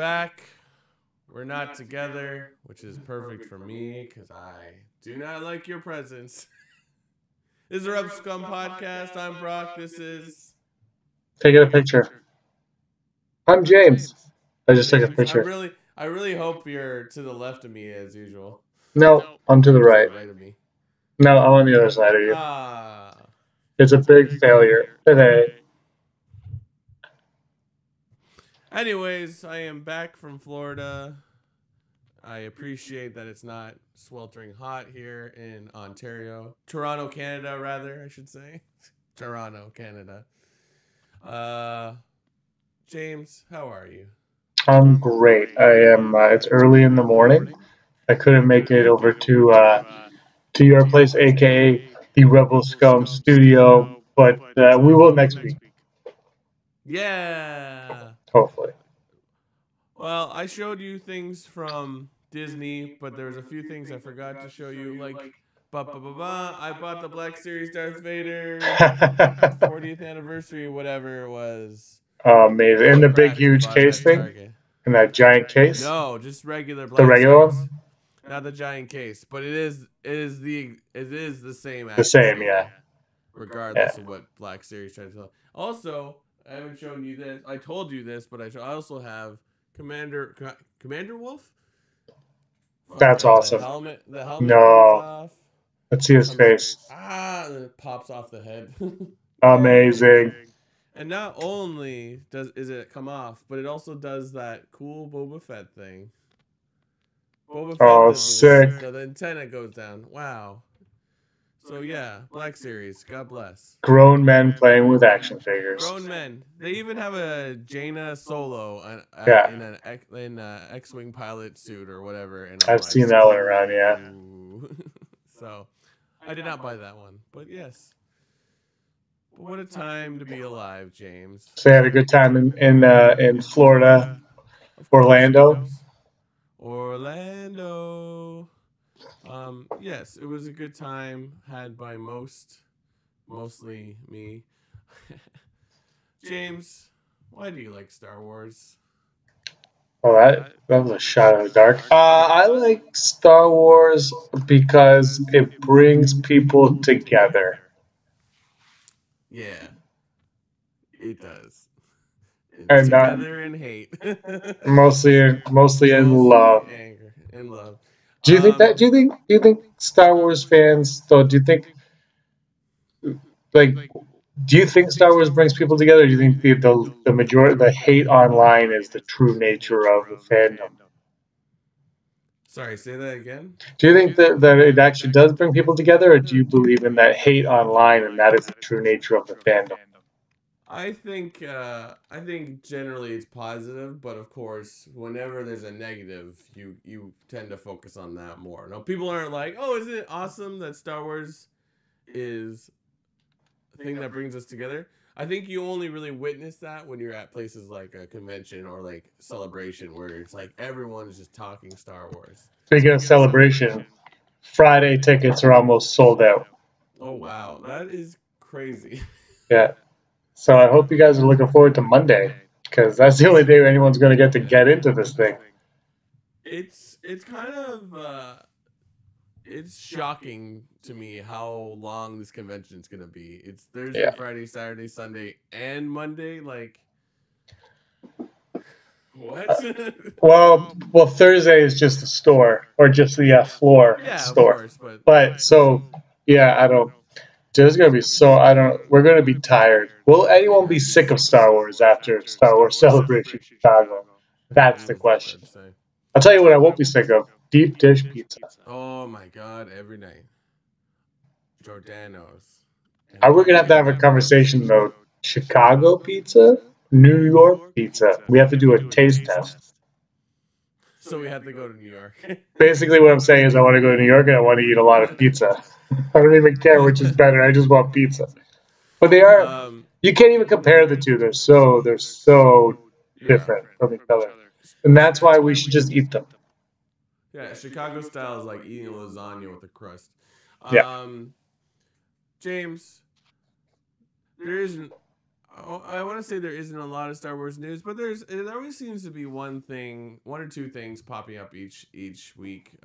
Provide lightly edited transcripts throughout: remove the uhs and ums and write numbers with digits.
back. We're not together, which is perfect for me because I do not like your presence. This is the Scum podcast. I'm Brock. This is Taking a picture. I'm James. I just took a James. picture. I really hope you're to the left of me as usual. No, I'm to the Or to right. the right of me. No, I'm on the other side of you. Ah. It's a big failure today. Anyways, I am back from Florida. I appreciate that it's not sweltering hot here in Ontario. Toronto, Canada, rather, I should say. Toronto, Canada. James, how are you? I'm great. I am. It's early in the morning. I couldn't make it over to your place, aka the Rebel Scum Studio, but we will next week, Yeah. hopefully. Well, I showed you things from Disney, but there's a few things I forgot to show you. Like, I bought the Black Series Darth Vader 40th anniversary, whatever it was. Amazing. In the big, Cracked and huge bought it case at thing, Target. in that giant case, No, just regular the Black regular Series. one, Not the giant case, but it is the same the action same, figure, yeah. regardless of what Black Series tried to tell. Also, I haven't shown you this. I told you this, but I also have Commander Wolf. That's awesome. The helmet comes No, off. let's see his face. And then it pops off the head. Amazing. And not only is it come off, but it also does that cool Boba Fett thing. Boba Fett Oh, does sick. the antenna goes down. Wow. So yeah, Black Series. God bless. Grown men playing with action figures. Grown men. They even have a Jaina Solo Yeah, in a X-wing pilot suit or whatever. And I'm I've like, seen that one around, yeah. ooh. So I did not buy that one, but yes. But what a time to be alive, James. So you had a good time in Florida, Of Orlando. course. Orlando. Yes, it was a good time had by mostly me. James, why do you like Star Wars? Oh, that was a shot in the dark. I like Star Wars because it brings people together. Yeah, it does. And Together in hate. mostly in Mostly love. anger and love. Do you think that? Do you think Star Wars fans? Though, do you think like? Do you think Star Wars brings people together? Or do you think the majority the hate online is the true nature of the fandom? Sorry, say that again. Do you think that it actually does bring people together, or do you believe in that hate online and that is the true nature of the fandom? I think generally it's positive, but of course, whenever there's a negative, you tend to focus on that more. Now, people aren't like, "Oh, isn't it awesome that Star Wars is a thing that brings us together?" I think you only really witness that when you're at places like a convention or like celebration where it's like everyone is just talking Star Wars. Speaking of celebration, Friday tickets are almost sold out. Oh wow, that is crazy. Yeah. So I hope you guys are looking forward to Monday because that's the only day anyone's going to get into this thing. It's kind of it's shocking to me how long this convention is gonna be. It's Thursday, Yeah. Friday, Saturday, Sunday, and Monday. Like what? Well, Thursday is just the store or just the floor Yeah, of store. course, but But so yeah, I don't. There's gonna be so I don't. We're gonna be tired. Will anyone be sick of Star Wars after Star Wars Celebration Chicago? That's the it's question. hard to say. I'll tell you what I won't be sick of: deep dish pizza. Oh my god, every night, Giordano's and Are we gonna have to Margherita have a tacos. conversation though? Chicago pizza, New York pizza. We have to do a taste test. So we have to go to New York. Basically, what I'm saying is I want to go to New York and I want to eat a lot of pizza. I don't even care which is better. I just want pizza. But they are. You can't even compare the two. They're so Yeah. different from each other, and that's why we should just eat them. Yeah, Chicago style is like eating a lasagna with a crust. Yeah. James, there isn't. I want to say there isn't a lot of Star Wars news, but there always seems to be one or two things popping up each week.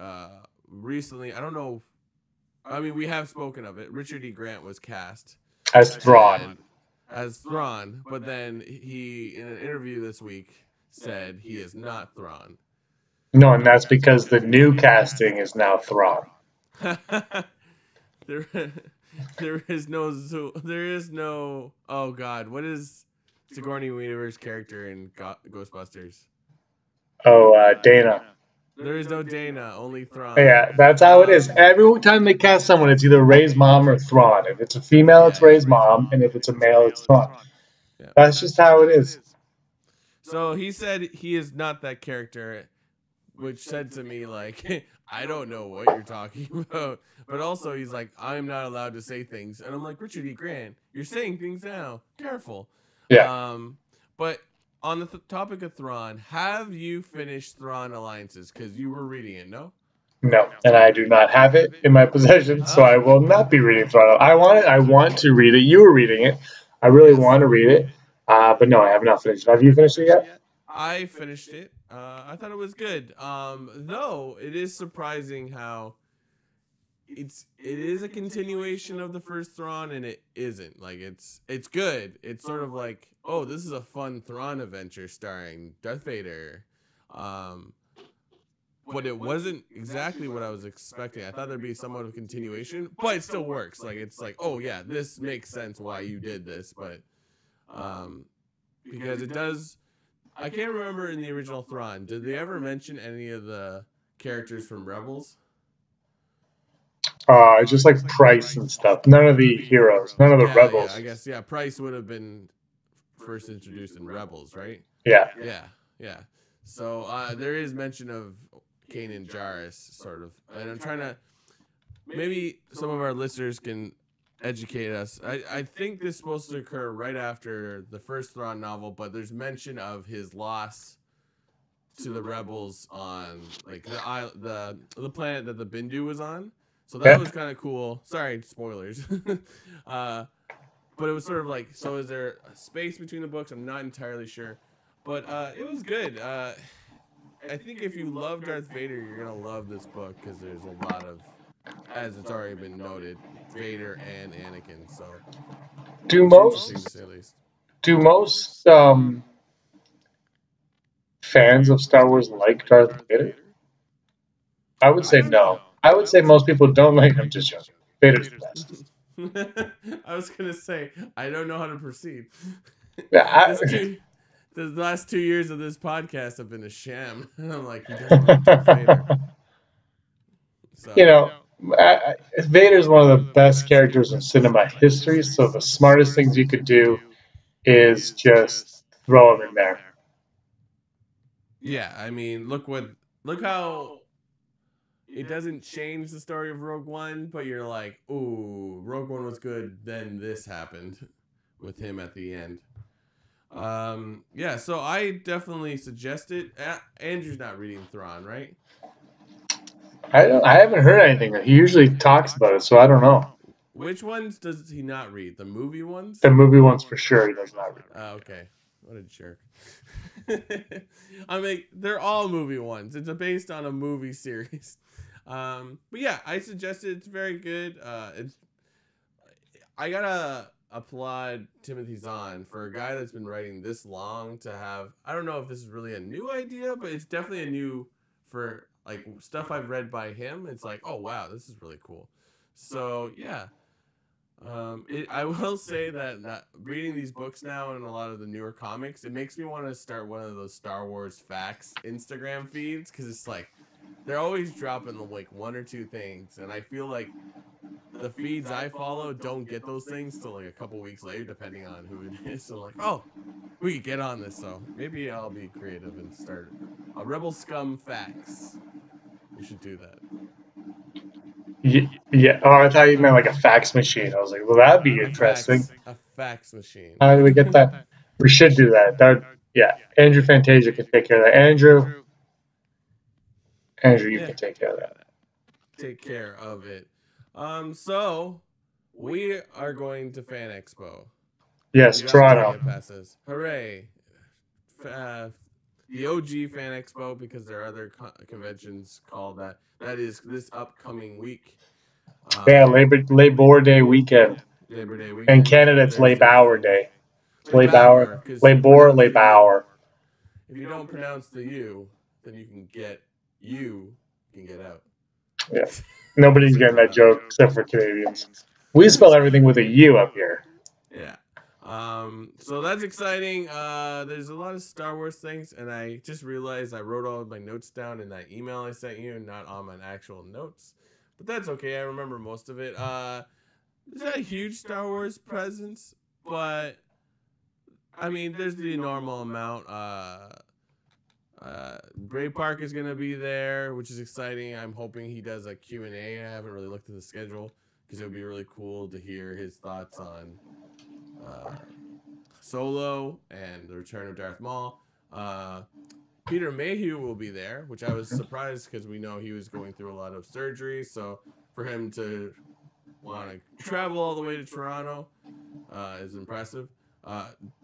Recently, I don't know. I mean, we have spoken of it. Richard E. Grant was cast as Thrawn. As Thrawn, but then he, in an interview this week, said he is not Thrawn. No, and that's because the new casting is now Thrawn. There is no. Oh God, what is Sigourney Weaver's character in Ghostbusters? Oh, Dana. There is no Dana, only Thrawn. Yeah, that's how it is. Every time they cast someone, it's either Rey's mom or Thrawn. If it's a female, it's Rey's mom, and if it's a male, it's Thrawn. Yeah. That's just how it is. So he said he is not that character, which said to me, like, I don't know what you're talking about. But also, he's like, I'm not allowed to say things. And I'm like, Richard E. Grant, you're saying things now. Careful. Yeah. But on the topic of Thrawn, have you finished Thrawn Alliances? Because you were reading it, no? No, and I do not have it in my possession, so I will not be reading Thrawn. I want to read it. You were reading it. I really want to read it. But no, I have not finished it. Have you finished it yet? I finished it. I thought it was good. Though it is surprising how it is a continuation of the first Thrawn, and it isn't. Like it's good. It's sort of like, oh, this is a fun Thrawn adventure starring Darth Vader. But it wasn't exactly what I was expecting. I thought there'd be somewhat of a continuation, but it still works. Like it's like, oh yeah, this makes sense why you did this, but because it does. I can't remember in the original Thrawn. Did they ever mention any of the characters from Rebels? Just like Price and stuff. None of the heroes. None of the rebels. Yeah, I guess, yeah. Price would have been first introduced in Rebels, right? Yeah. Yeah. So there is mention of Kanan Jarrus, sort of. And I'm trying to... Maybe some of our listeners can educate us. I think this is supposed to occur right after the first Thrawn novel, but there's mention of his loss to the rebels on like the planet that the Bindu was on. So that was kind of cool. Sorry, spoilers. But it was sort of like, so is there a space between the books? I'm not entirely sure, but it was good. I think if you love Darth Vader, you're gonna love this book because there's a lot of, as it's already been noted, Vader and Anakin. So do most fans of Star Wars like Darth Vader? I would say no. I would say most people don't like him. Just young. Vader's the best. I was gonna say I don't know how to proceed. Yeah, the last 2 years of this podcast have been a sham. I'm like, he doesn't like Darth Vader. So, you know, Vader's one of the best characters in cinema history. So the smartest things you could do is just throw him in there. Yeah, I mean, look how it doesn't change the story of Rogue One, but you're like, ooh, Rogue One was good, then this happened with him at the end. Yeah, so I definitely suggest it. Andrew's not reading Thrawn, right? I haven't heard anything. He usually talks about it, so I don't know. Which ones does he not read? The movie ones? The movie ones for sure he does not read. Okay. What a jerk. I mean, they're all movie ones. It's based on a movie series. But yeah, I suggest it. It's very good. I gotta applaud Timothy Zahn for a guy that's been writing this long to have, I don't know if this is really a new idea, but it's definitely a new, for like stuff I've read by him. It's like, oh wow, this is really cool. So yeah. I will say that reading these books now and a lot of the newer comics, it makes me want to start one of those Star Wars facts Instagram feeds, because it's like they're always dropping like one or two things, and I feel like the feeds I follow don't get those things till like a couple weeks later, depending on who it is. So like, oh, we could get on this. So maybe I'll be creative and start a Rebel Scum facts. We should do that. Yeah. Oh, I thought you meant like a fax machine. I was like, well, that'd be interesting. A fax machine. How do we get that? We should do that. Yeah. Andrew Fantasia can take care of that. Andrew, you can take care of that. Take care of it. So we are going to Fan Expo. Yes, We got Toronto. media passes. Hooray! The OG Fan Expo, because there are other conventions called that. That is this upcoming week. Yeah, Labor Day weekend. Labor Day weekend. In Canada, it's Labor Day. Labor, because Labor. if you don't pronounce the U, then you can get out. Yeah. Nobody's getting that joke except for Canadians. We spell everything with a U up here. Yeah. So that's exciting. There's a lot of Star Wars things, and I just realized I wrote all of my notes down in that email I sent you, and not on my actual notes. But that's okay. I remember most of it. There's not a huge Star Wars presence, but I mean, there's the normal amount. Bray Park is gonna be there, which is exciting. I'm hoping he does a Q&A. I haven't really looked at the schedule because it would be really cool to hear his thoughts on Solo and the Return of Darth Maul. Peter Mayhew will be there, which I was surprised because we know he was going through a lot of surgery. So for him to want to travel all the way to Toronto is impressive.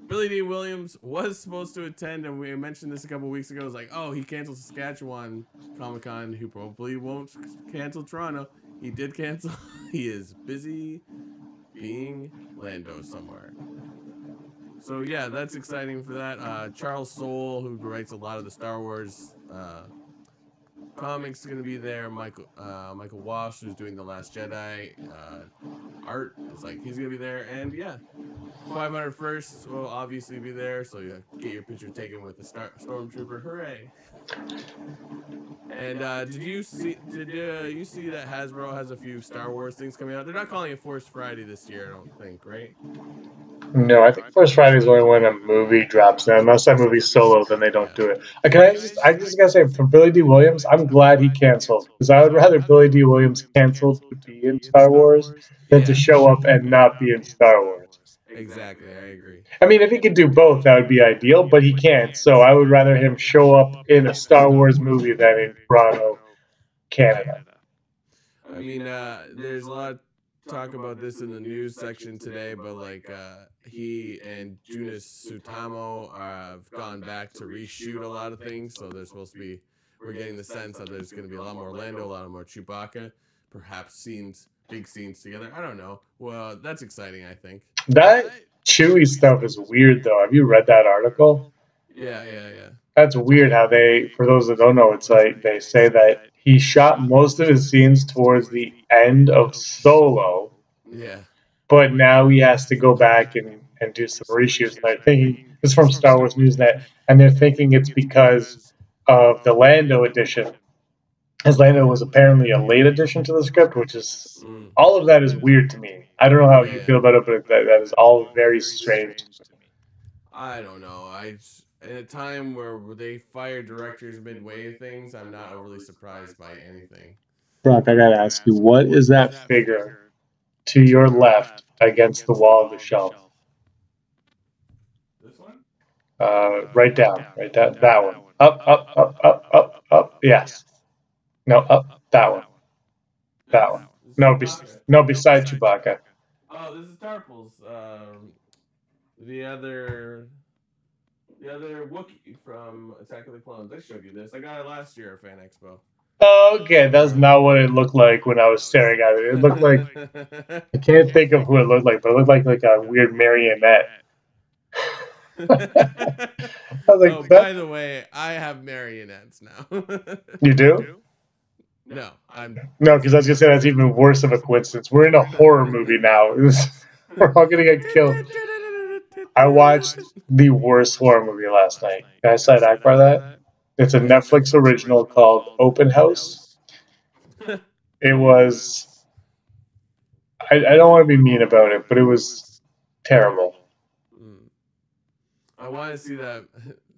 Billy D. Williams was supposed to attend, and we mentioned this a couple weeks ago. It was like, oh, he canceled Saskatchewan Comic-Con. He probably won't cancel Toronto. He did cancel. He is busy being Lando somewhere. So yeah, that's exciting for that. Charles Soule, who writes a lot of the Star Wars comics, is going to be there. Michael Walsh, who's doing The Last Jedi art, is like, he's going to be there. And yeah, 501st will obviously be there, so you get your picture taken with the Stormtrooper. Hooray! And did you see that Hasbro has a few Star Wars things coming out? They're not calling it Force Friday this year, I don't think, right? No, I think First Friday is only when a movie drops in. Unless that movie's Solo, then they don't do it. I just gotta say, for Billy D. Williams, I'm glad he canceled, because I would rather Billy D. Williams canceled to be in Star Wars than to show up and not be in Star Wars. Exactly, I agree. I mean, if he could do both, that would be ideal, but he can't. So I would rather him show up in a Star Wars movie than in Toronto, Canada. I mean, there's a lot of talk about this in the news section today, but like he and Junius Suetamo have gone back to reshoot a lot of things, so there's supposed to be, we're getting the sense that there's going to be a lot more Lando, a lot more Chewbacca, perhaps big scenes together. I don't know. Well, that's exciting, I think. That Chewie stuff is weird, though. Have you read that article? Yeah. That's weird how for those that don't know, it's like they say that he shot most of his scenes towards the end of Solo. Yeah. But now he has to go back and do some reshoots. And they're thinking, this is from Star Wars Newsnet, and they're thinking it's because of the Lando edition. As Lando was apparently a late addition to the script, which is, all of that is weird to me. I don't know how you feel about it, but that is all very strange. I don't know. In a time where they fire directors midway things, I'm not overly surprised by anything. Brock, I gotta ask you, what is that figure to your left against the wall of the shelf? This one? Right down. That one. Up. Yes. No, up. That one. That one. No, beside Chewbacca. Oh, this is Tarples. The other Wookiee from Attack of the Clones. I showed you this. I got it last year at Fan Expo. Okay, that's not what it looked like when I was staring at it. It looked like, I can't think of who it looked like, but it looked like a weird marionette. I was like, by the way, I have marionettes now. You do? No, No, because I was gonna say that's even worse of a coincidence. We're in a horror movie now. We're all gonna get killed. I watched the worst horror movie last night. Can I side Akbar that? It's a Netflix original called Open House. It was, I don't want to be mean about it, but it was terrible. I want to see that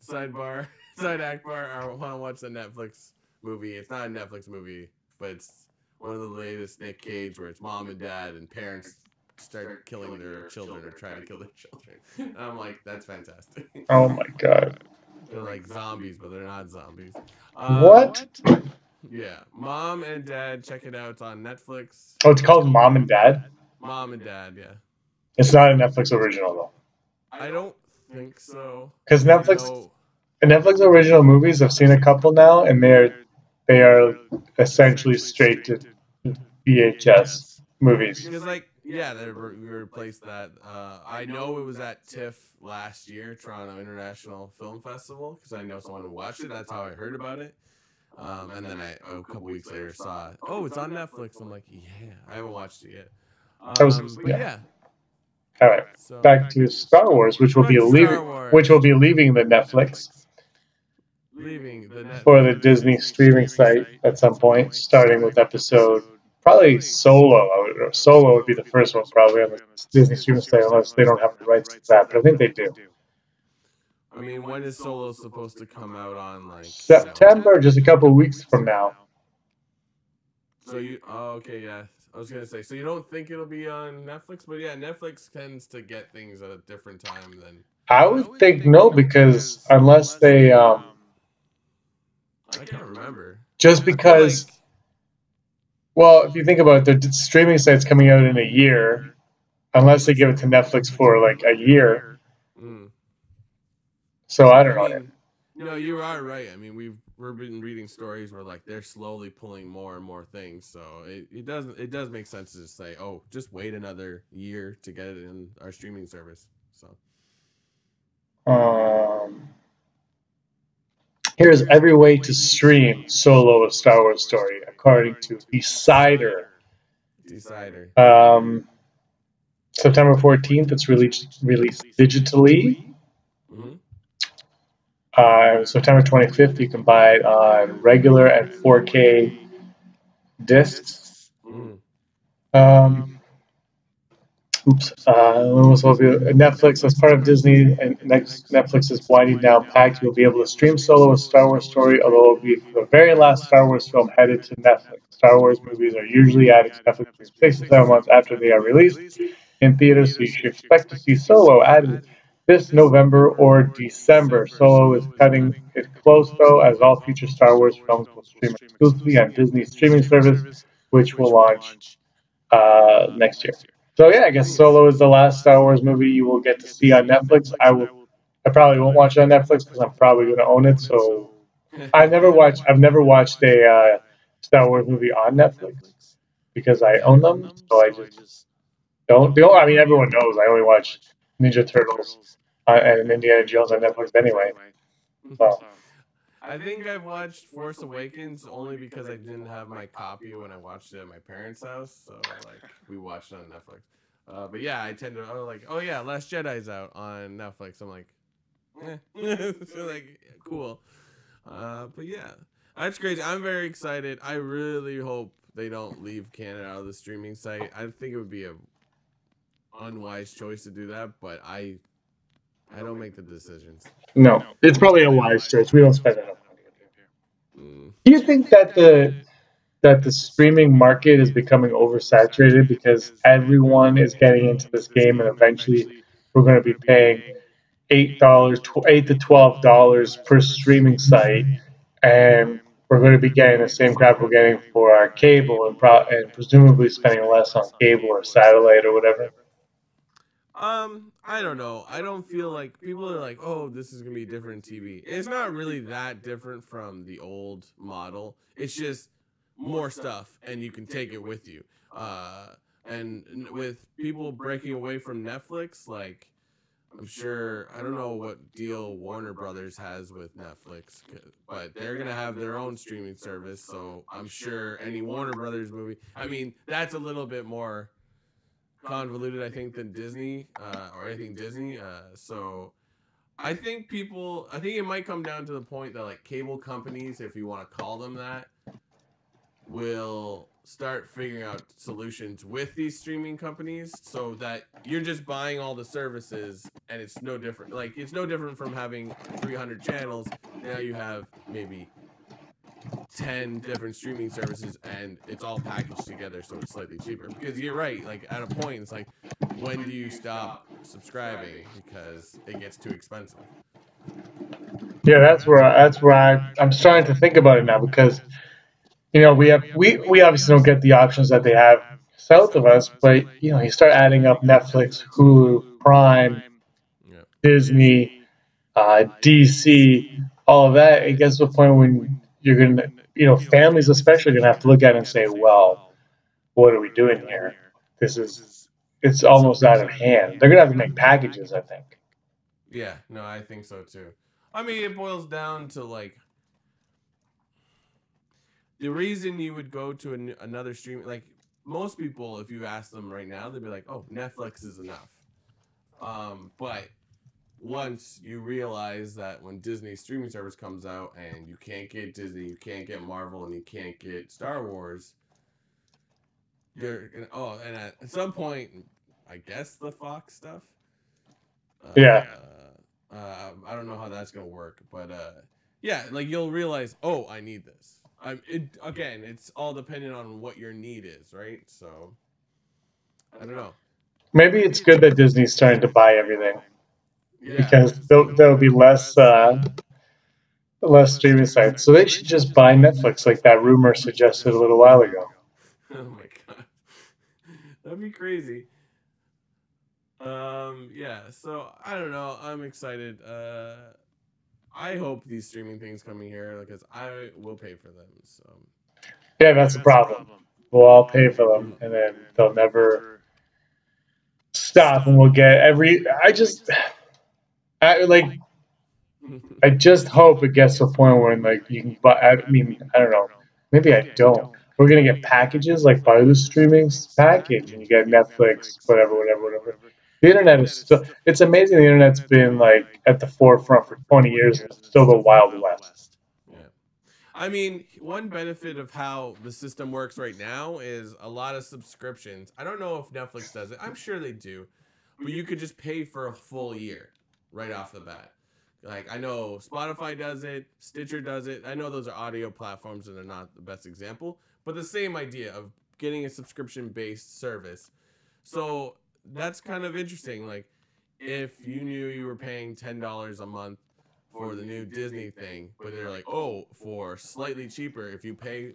side Akbar. I want to watch the Netflix movie. It's not a Netflix movie, but it's one of the latest Nick Cage where it's mom and dad and parents start killing their children or trying to kill their children. And I'm like, that's fantastic. Oh my god. They're like zombies, but they're not zombies. What? Yeah. Mom and Dad, check it out. It's on Netflix. Oh, it's called Mom and Dad? Mom and Dad, yeah. It's not a Netflix original, though. I don't think so Because because I know. Netflix original movies, I've seen a couple now, and they are essentially straight to VHS movies. Because like yeah, we replaced that. I know it was at TIFF last year, Toronto International Film Festival, because I know someone who watched it. That's how I heard about it. And then a couple weeks later saw, oh, it's on Netflix. I'm like, yeah, I haven't watched it yet. But Yeah. yeah. All right, So back to Star Wars, back to Star Wars. which will be leaving the Netflix Leaving the for the Netflix. Disney streaming site at some point, starting with episode probably Solo. Solo would be the first one probably on the Disney streaming site, unless they don't have the rights to that. But I think they do. I mean, when is Solo supposed to come out on? Like September, just a couple of weeks from now. So okay, yeah. I was gonna say, so you don't think it'll be on Netflix, but yeah, Netflix tends to get things at a different time than. I would think no, because unless they, I can't remember. Just because, well, if you think about it, the streaming site's coming out in a year, unless they give it to Netflix for like a year. So I don't know. No, you are right. I mean, we've been reading stories where like they're slowly pulling more and more things, so it does make sense to just say, oh, just wait another year to get it in our streaming service. So here's every way to stream Solo: A Star Wars Story, according to Decider. September 14th, it's released digitally. September 25th, you can buy it on regular and 4K discs. Netflix, as part of Disney, and Netflix is winding down Pact. You'll be able to stream Solo: A Star Wars Story, although it will be the very last Star Wars film headed to Netflix. Star Wars movies are usually added to Netflix 6 to 7 months after they are released in theaters, so you should expect to see Solo added this November or December. Solo is cutting it close, though, as all future Star Wars films will stream exclusively on Disney's streaming service, which will launch next year. So yeah, I guess Solo is the last Star Wars movie you will get to see on Netflix. I probably won't watch it on Netflix because I'm probably going to own it. So I've never watched a Star Wars movie on Netflix because I own them. So I just don't. I mean, everyone knows I only watch Ninja Turtles and Indiana Jones on Netflix anyway. So. I think I've watched Force Awakens only because I didn't have my copy when I watched it at my parents' house, so like we watched it on Netflix. But yeah, I tend to oh yeah, Last Jedi's out on Netflix. I'm like, so like cool. But yeah, that's crazy. I'm very excited. I really hope they don't leave Canada out of the streaming site. I think it would be a unwise choice to do that, but I don't make the decisions. No, it's probably a wise choice. We don't spend enough money up here. Do you think that the streaming market is becoming oversaturated because everyone is getting into this game, and eventually we're going to be paying $8 to $12 per streaming site, and we're going to be getting the same crap we're getting for our cable, and presumably spending less on cable or satellite or whatever? I don't know. I don't feel like people are like, oh, this is gonna be different TV. It's not really that different from the old model. It's just more stuff, and you can take it with you. And with people breaking away from Netflix, like I'm sure I don't know what deal Warner Brothers has with Netflix, but they're gonna have their own streaming service. So I'm sure any Warner Brothers movie. I mean, that's a little bit more convoluted, I think, than Disney or anything Disney. So I think it might come down to the point that like cable companies, if you want to call them that, will start figuring out solutions with these streaming companies so that you're just buying all the services and it's no different. Like it's no different from having 300 channels. Now you have maybe 10 different streaming services and it's all packaged together, so it's slightly cheaper. Because you're right, like at a point it's like, when do you stop subscribing because it gets too expensive? Yeah, that's where I'm starting to think about it now, because we obviously don't get the options that they have south of us, but you start adding up Netflix, Hulu, Prime, Disney, DC, all of that, it gets to a point when you're going to, families especially going to have to look at it and say, well, what are we doing here? It's almost out of hand. They're going to have to make packages, I think. Yeah, no, I think so too. I mean, it boils down to like the reason you would go to another stream. Like most people, if you ask them right now, they'd be like, "Oh, Netflix is enough." But once you realize that when Disney's streaming service comes out and you can't get Disney, you can't get Marvel, and you can't get Star Wars, and at some point, I guess the Fox stuff. Yeah. I don't know how that's gonna work, but yeah, like you'll realize, oh, I need this. Again, it's all dependent on what your need is, right? So I don't know. Maybe it's good that Disney's starting to buy everything, because Yeah, there'll be less streaming sites. So they should just buy Netflix, like that rumor suggested a little while ago. Oh my god, that'd be crazy. Yeah. So I don't know. I'm excited. I hope these streaming things coming here because I will pay for them. So Yeah, that's the problem. We'll all pay for them, and then they'll never stop, and we'll get every. I just hope it gets to a point where like you can buy. I mean, I don't know. Maybe I don't. We're gonna get packages like buy the streaming package, and you get Netflix, whatever. The internet is still—it's amazing. The internet's been like at the forefront for 20 years, and it's still the Wild West. Yeah. I mean, one benefit of how the system works right now is a lot of subscriptions. I don't know if Netflix does it. I'm sure they do. But you could just pay for a full year right off the bat. Like, I know Spotify does it, Stitcher does it. I know those are audio platforms and they're not the best example. But the same idea of getting a subscription-based service. So that's kind of interesting. Like, if you knew you were paying $10 a month for the new Disney thing, but they're like, oh, for slightly cheaper, if you pay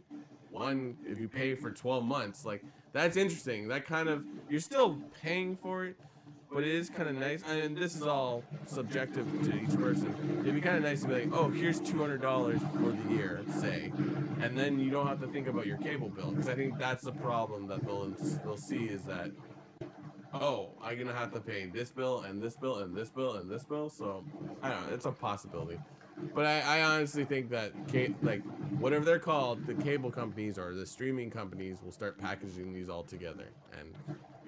for 12 months, like that's interesting. That kind of, you're still paying for it, but it is kind of nice. And this is all subjective to each person. It'd be kind of nice to be like, oh, here's $200 for the year, say, and then you don't have to think about your cable bill, because I think that's the problem that they'll see is that, oh, I'm gonna have to pay this bill and this bill and this bill and this bill. So I don't know, it's a possibility. But I honestly think that like whatever they're called, the cable companies or the streaming companies will start packaging these all together and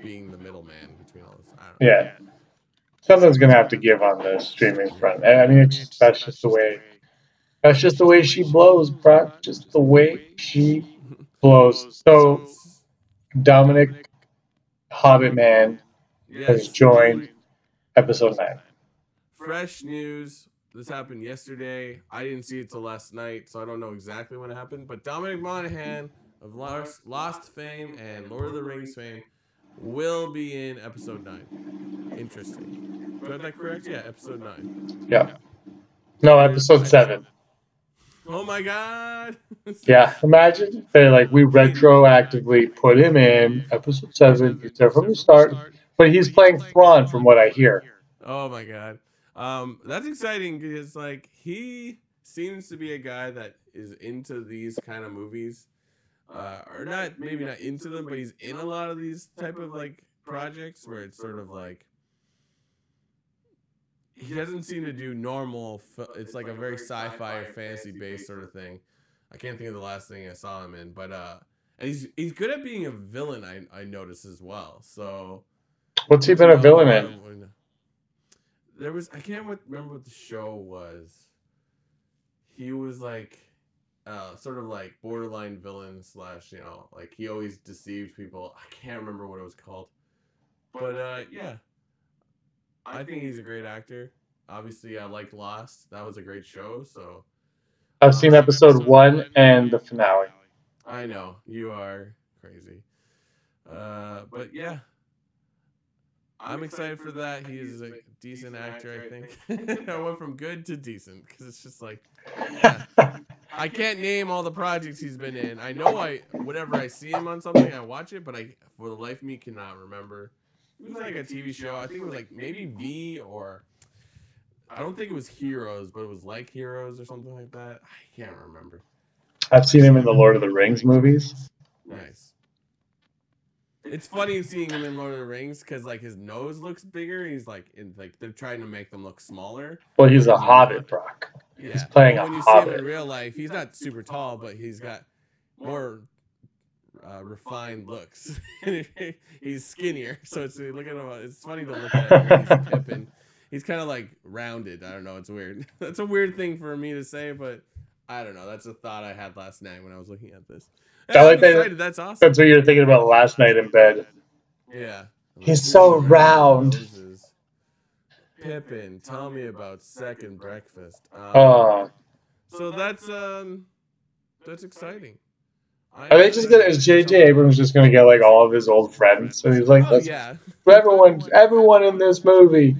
being the middleman between all this. I don't know. Yeah, something's gonna have to give on the streaming front. I mean, that's just the way. That's just the way she blows, bro. Just the way she blows. So Dominic Hobbit Man has joined episode 9. Fresh news. This happened yesterday. I didn't see it till last night, so I don't know exactly when it happened. But Dominic Monaghan of Lost fame and Lord of the Rings fame will be in episode 9. Interesting. Got that correct? Yeah, episode 9. Yeah. No, episode 7. Oh my god. Yeah, imagine they're like, we retroactively put him in episode 7. He's there from the start, but he's playing Thrawn, from what I hear. Oh my god. That's exciting because like he seems to be a guy that is into these kind of movies, or not, maybe not into them, but he's in a lot of these type of like projects where it's sort of like he doesn't seem to do normal. It's like a very sci-fi or fantasy-based sort of thing. I can't think of the last thing I saw him in, but and he's good at being a villain. I noticed as well. So what's he been a villain in? There was, I can't remember what the show was. He was like sort of like borderline villain / like he always deceived people. I can't remember what it was called, but yeah. I think he's a great actor. Obviously, I liked Lost. That was a great show. So I've seen episode 1 and the finale. I know you are crazy, but yeah, I'm excited for that. He's a decent actor, I think. I went from good to decent because it's just like, yeah. I can't name all the projects he's been in. I know whenever I see him on something, I watch it, but I, for the life of me, cannot remember. It was like a TV show. I think it was like maybe V or I don't think it was Heroes, but it was like Heroes or something like that. I can't remember. I've seen him in the Lord of the Rings movies. Nice. It's funny seeing him in Lord of the Rings because like his nose looks bigger. He's like they're trying to make them look smaller. Well, he's a hobbit, Brock. Yeah, he's playing but a when you see him in hobbit. real life, he's not super tall, but he's got more refined looks. He's skinnier, so it's look at him. It's funny to look at him when you see Pippin. He's kind of like rounded. I don't know. It's weird. That's a weird thing for me to say, but I don't know. That's a thought I had last night when I was looking at this. I like I'm that. excited. That's awesome. That's what you were thinking about last night in bed. Yeah. He's so round. Pippin, tell me about second breakfast. Oh. So that's exciting. Are they just gonna? Is J.J. Abrams just gonna get like all of his old friends? And he's like, oh yeah, everyone in this movie.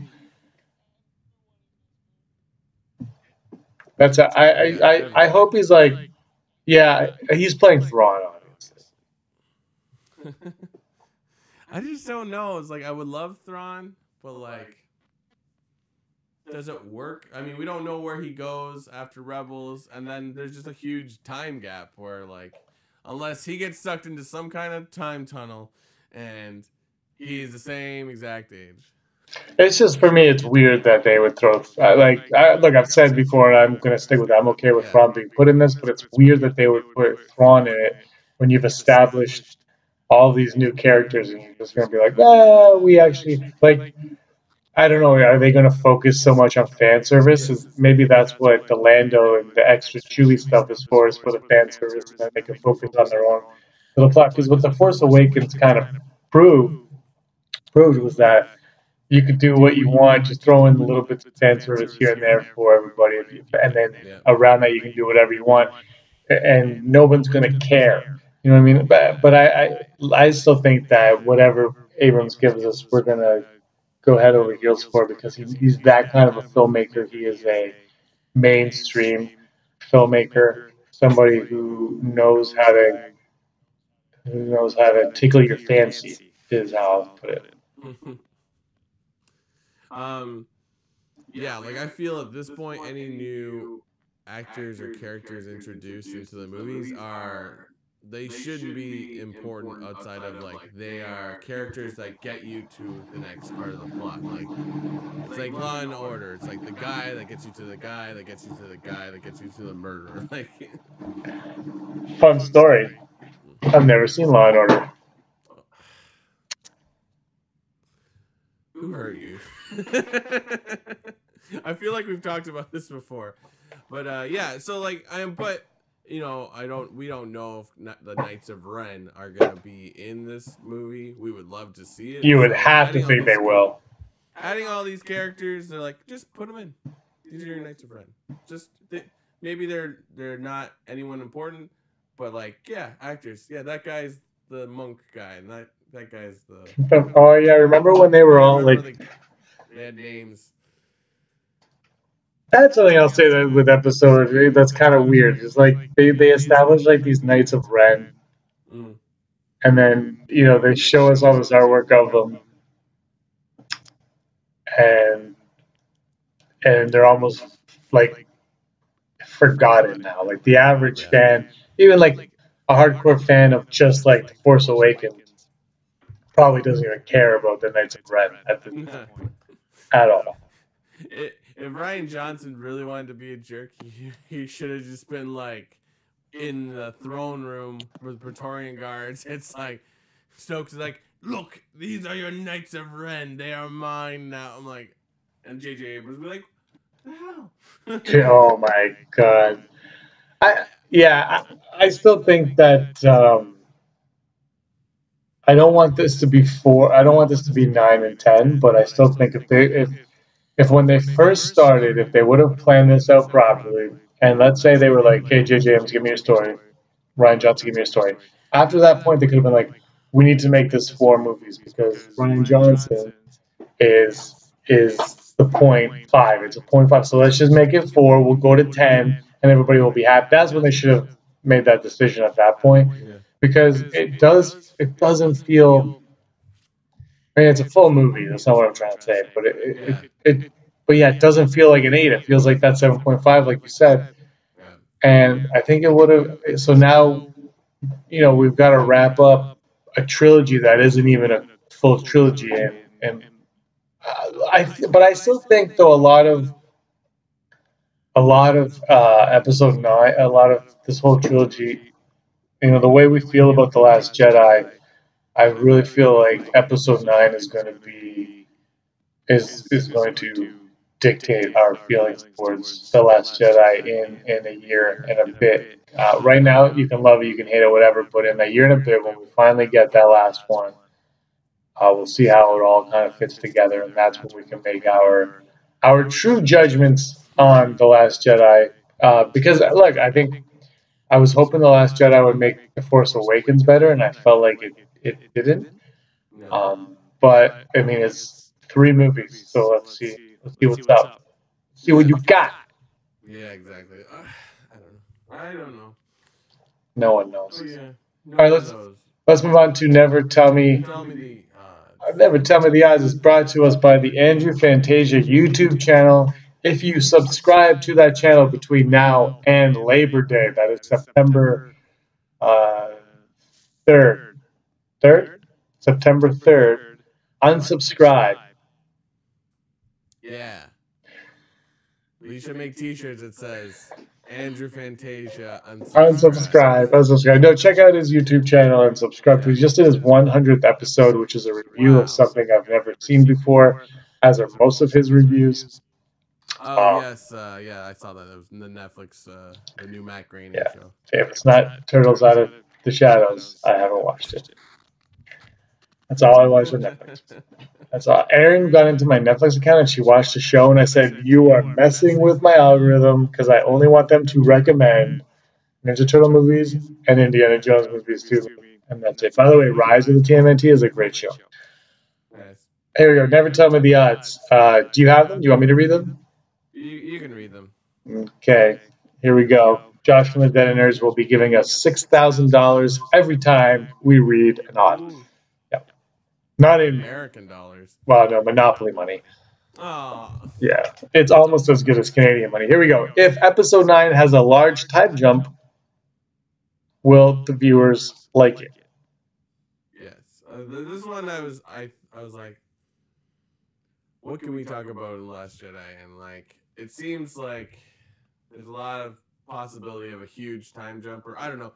That's I hope he's like, yeah, he's playing Thrawn, obviously. I just don't know. It's like I would love Thrawn, but like, does it work? I mean, we don't know where he goes after Rebels, and then there's just a huge time gap where like, unless he gets sucked into some kind of time tunnel, and he's the same exact age. It's just for me, it's weird that they would throw look. I've said before, and I'm gonna stick with that. I'm okay with Thrawn being put in this, but it's weird that they would put Thrawn in it when you've established all these new characters, and you're just gonna be like, we actually like. I don't know. Are they going to focus so much on fan service? Maybe that's what the Lando and the extra Chewie stuff is for the fan service, and then they can focus on their own little plot. Because what the Force Awakens kind of proved was that you could do what you want, just throw in a little bits of fan service here and there for everybody, and then around that you can do whatever you want, and no one's going to care. You know what I mean? But I still think that whatever Abrams gives us, we're going to go head over heels for, because he's that kind of a filmmaker. He is a mainstream filmmaker, somebody who knows how to tickle your fancy, is how I'll put it. Yeah, like I feel at this point any new actors or characters introduced into the movies they shouldn't be important outside of like they are characters that get you to the next part of the plot. Like it's like Law and Order. It's like the guy that gets you to the guy that gets you to the guy that gets you to the murderer. Like fun story. I've never seen Law and Order. Who hurt you? I feel like we've talked about this before, but yeah. So like but. You know, we don't know if the Knights of Ren are gonna be in this movie. We would love to see it. You would have to think they will. Adding all these characters, they're like, just put them in. These are your Knights of Ren. Maybe they're not anyone important, but like, yeah, actors. Yeah, that guy's the monk guy, and that guy's the. Oh yeah, remember when they were all like. They had names. That's something I'll say that with Episdoe that's kind of weird. It's like they establish like these Knights of Ren, and then they show us all this artwork of them, and they're almost like forgotten now. Like the average fan, even like a hardcore fan of just like The Force Awakens, probably doesn't even care about the Knights of Ren at all. If Rian Johnson really wanted to be a jerk, he should have just been like in the throne room with Praetorian guards. It's like Snoke's like, look, these are your Knights of Ren. They are mine now. I'm like, and J.J. Abrams would be like, what the hell? Oh my god. I still think that I don't want this to be 4. I don't want this to be 9 and 10. But I still think if when they first started, if they would have planned this out properly, and let's say they were like, hey, J.J. Abrams, give me your story. Rian Johnson, give me your story. After that point, they could have been like, we need to make this 4 movies because Rian Johnson is the 0.5. It's a 0.5. So let's just make it 4. We'll go to 10, and everybody will be happy. That's when they should have made that decision at that point, because it doesn't feel. I mean, it's a full movie. That's not what I'm trying to say, but but yeah, it doesn't feel like an 8. It feels like that 7.5, like you said. Yeah. And I think it would have. So now, we've got to wrap up a trilogy that isn't even a full trilogy, and but I still think though a lot of episode 9, a lot of this whole trilogy, the way we feel about the Last Jedi, I really feel like episode 9 is going to dictate our feelings towards the Last Jedi in a year and a bit. Right now, you can love it, you can hate it, whatever. But in a year and a bit, when we finally get that last one, we'll see how it all kind of fits together, and that's when we can make our true judgments on the Last Jedi. Because look, I think I was hoping the Last Jedi would make the Force Awakens better, and I felt like it didn't. No. But I mean, it's 3 movies, so let's see what's up. See what you got. Yeah, exactly. I don't know. No one knows. Oh yeah. No All right, one knows. let's move on to Never Tell Me. Tell me the Never Tell Me the Odds is brought to us by the Andrew Fantasia YouTube channel. If you subscribe to that channel between now and Labor Day, that is September 3rd. September 3rd. Unsubscribe. Yeah. We should make T-shirts that says Andrew Fantasia Unsubscribe. No, check out his YouTube channel and subscribe to. He just did his 100th episode, which is a review of something I've never seen before, as are most of his reviews. Oh yes, yeah, I saw that. It was in the Netflix, the new Matt Groening show. If it's not Turtles Out of the Shadows, I haven't watched it. That's all I watched on Netflix. That's all. Erin got into my Netflix account and she watched the show, and I said, "You are messing with my algorithm because I only want them to recommend Ninja Turtle movies and Indiana Jones movies too." And that's it. By the way, Rise of the TMNT is a great show. Nice. Here we go. Never Tell Me the Odds. Do you have them? Do you want me to read them? You can read them. Okay. Here we go. Josh from the Detonators will be giving us $6,000 every time we read an odd. Yep. Not in American dollars. Well, no, Monopoly money. Oh. Yeah, it's almost as good as Canadian money. Here we go. If episode 9 has a large time jump, will the viewers like it? Yes. This one I was like, what can we talk about in The Last Jedi? And like, it seems like there's a lot of possibility of a huge time jump, or I don't know.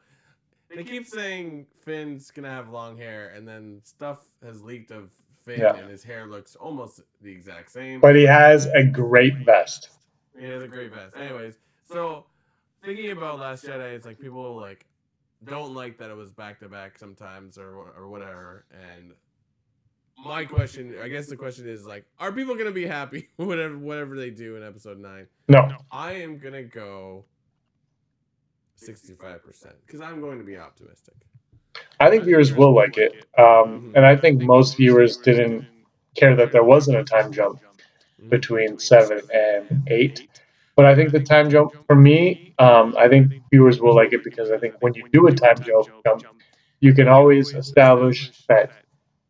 They keep saying Finn's gonna have long hair, and then stuff has leaked of Finn, and his hair looks almost the exact same. But he has a great vest. He has a great vest. Anyways, so thinking about Last Jedi, it's like people like don't like that it was back to back sometimes or whatever. And my question, I guess the question is like, are people gonna be happy whatever they do in episode 9? No. I am gonna go 65% because I'm going to be optimistic. I think viewers will like it, and I think most viewers didn't care that there wasn't a time jump between 7 and 8. But I think the time jump, for me, I think viewers will like it because I think when you do a time jump, you can always establish that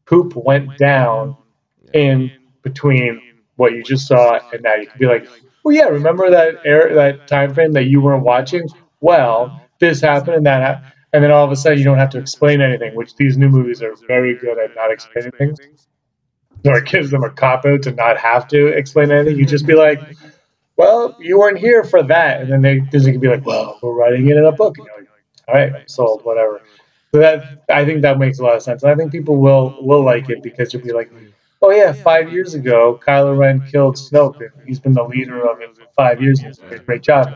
poop went down in between what you just saw and now. You can be like, oh yeah, remember that time frame that you weren't watching? Well, this happened and that happened. And then all of a sudden you don't have to explain anything, which these new movies are very good at not explaining things. Or it gives them a cop-out to not have to explain anything. You just be like, well, you weren't here for that. And then they can be like, well, we're writing it in a book. And you're like, all right, I'm sold, whatever. So I think that makes a lot of sense. And I think people will like it because you'll be like, oh yeah, 5 years ago, Kylo Ren killed Snoke. He's been the leader of it for 5 years. He's done a great job.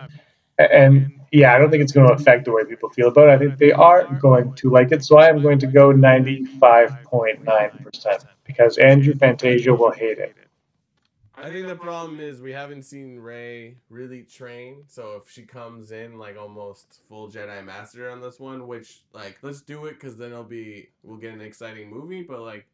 And yeah, I don't think it's going to affect the way people feel about it. I think they are going to like it. So I am going to go 95.9% because Andrew Fantasia will hate it. I think the problem is we haven't seen Rey really train. So if she comes in like almost full Jedi Master on this one, which like let's do it because then we'll get an exciting movie. But like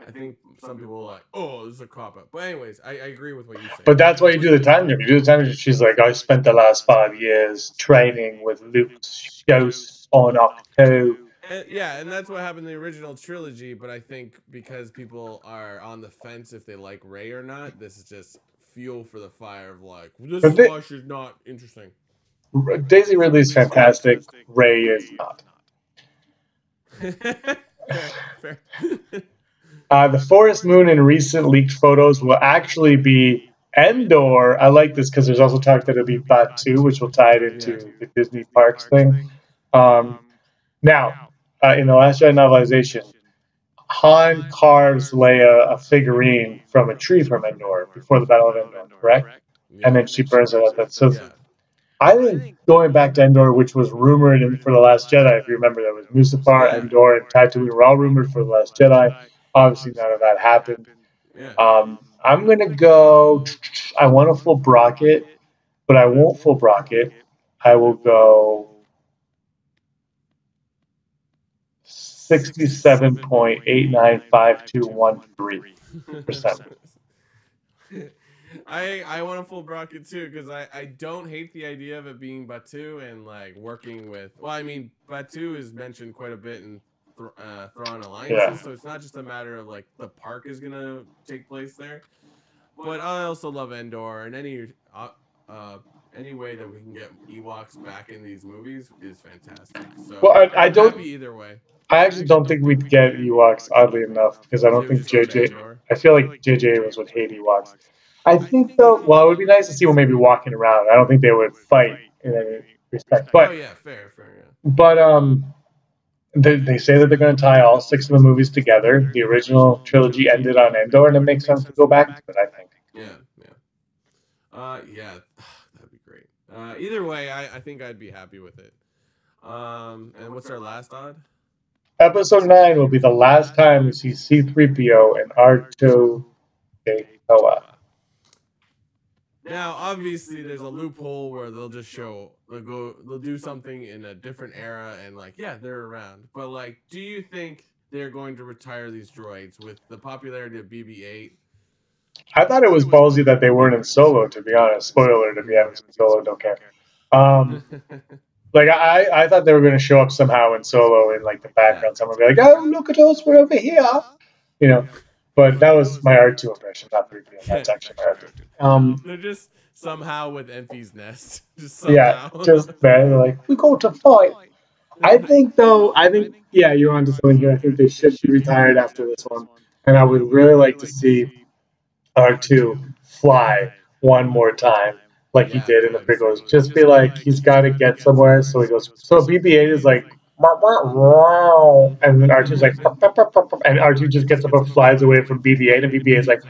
I think some people are like, oh, this is a cop out. But anyways, I agree with what you say. But that's why you do the time jump. You do the time jump. She's like, I spent the last 5 years training with Luke's ghost on Octo. And that's what happened in the original trilogy. But I think because people are on the fence if they like Rey or not, this is just fuel for the fire of like this But slush is not interesting. Daisy Ridley's fantastic. Ray is not. Fair. The forest moon in recent leaked photos will actually be Endor. I like this because there's also talk that it'll be Batu, which will tie it into the Disney Parks thing. Now, in the Last Jedi novelization, Han carves Leia a figurine from a tree from Endor before the Battle of Endor, correct? Yeah. And then she burns it up. So I think going back to Endor, which was rumored for The Last Jedi, if you remember, there was Mustafar, Endor, and Tatooine were all rumored for The Last Jedi. Obviously, none of that happened. Yeah. I'm going to go, I want a full Brocket, but I won't full Brocket. I will go 67.895213%. I want a full Brocket too because I don't hate the idea of it being Batu and like working with. Well, I mean, Batu is mentioned quite a bit in Thrawn alliances, so it's not just a matter of like the park is gonna take place there. But I also love Endor, and any way that we can get Ewoks back in these movies is fantastic. So well, I don't. Happy either way. I actually don't think we'd get Ewoks, oddly enough, because I don't think JJ. I feel like JJ was would hate Ewoks. I think though, well, it would be nice to see them maybe walking around. I don't think they would fight in any respect. But fair. Yeah. But they say that they're going to tie all 6 of the movies together. The original trilogy ended on Endor, and it makes sense to go back to it, I think. Yeah. That'd be great. Either way, I think I'd be happy with it. And what's our last odd? Episode 9 will be the last time we see C-3PO and R2-D2. Now, obviously, there's a loophole where they'll do something in a different era, and like, yeah, they're around. But like, do you think they're going to retire these droids with the popularity of BB-8? I thought it was ballsy that they weren't in Solo, to be honest. Spoiler if you haven't seen Solo, don't care. Like, I thought they were going to show up somehow in Solo in like the background. Someone would be like, "Oh, look at us, we're over here," you know. But that was my R2 impression, not 3PO. That's actually my R2. They're just somehow with Enfy's nest. Just somehow. Yeah, just they're like, we go to fight. I think, yeah, you're onto something here. I think they should be retired after this one. And I would really like to see R2 fly one more time, like he did in the prequels. Just be like, he's got to get somewhere. So he goes, so BB-8 is like, and then R2's like, and R2 just gets up and flies away from BB-8, and BB-8 is like,